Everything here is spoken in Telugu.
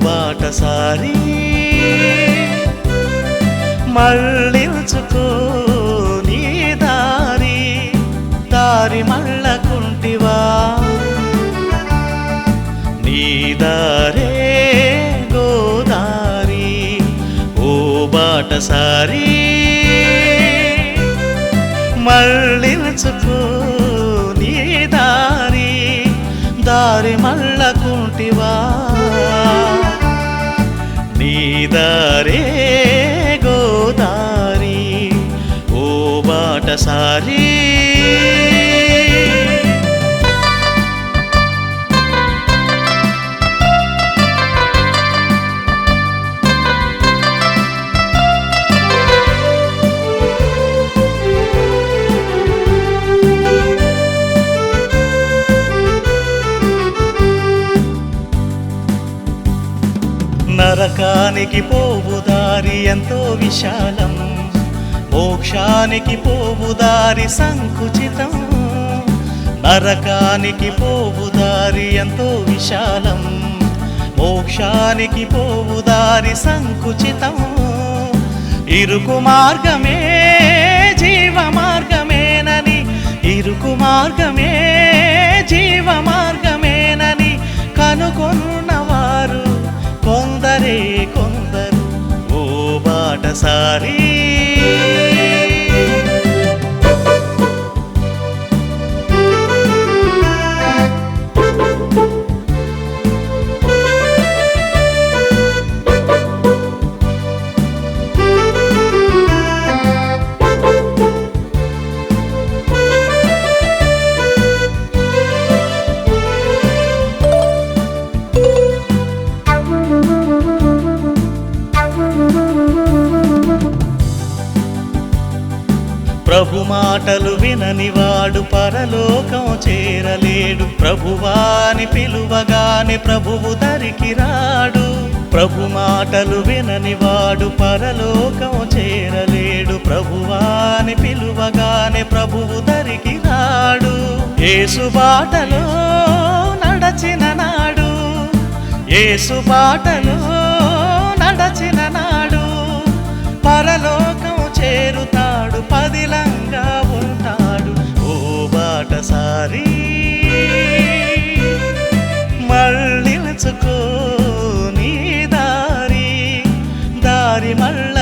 బాటసారి మళ్ళించుకో నీ దారి దారి మళ్ళకుంటివా నీ దారే గోదారి ఓ బాటసారి మళ్ళించుకో నీ దారి దారి మళ్ళకుంటివా నీ దారే గోదారి ఓ బాటసారి నరకానికి పోవు దారి ఎంతో విశాలం మోక్షానికి పోవు దారి సంకుచితం నరకానికి పోవు దారి ఎంతో విశాలం మోక్షానికి పోవు దారి సంకుచితం ఇరుకు మార్గమే జీవ మార్గమేనని ఇరుకు మార్గమే జీవ మార్గమేనని కనుగొన్నవారు కొందరే కొందరు ఓ బాటసారి ప్రభు మాటలు విననివాడు పరలోకం చేరలేడు ప్రభువాని పిలువగానే ప్రభువు దరికి రాడు ప్రభు మాటలు విననివాడు పరలోకం చేరలేడు ప్రభువాని పిలువగానే ప్రభువు దరికి రాడు యేసు బాటలో నడచిన నాడు యేసు బాటలో నడచిన నాడు పరలోకం చేరుతాడు పదిలంగా ఉంటాడు ఓ బాటసారి మళ్ళించుకో నీ దారి దారి మళ్ళ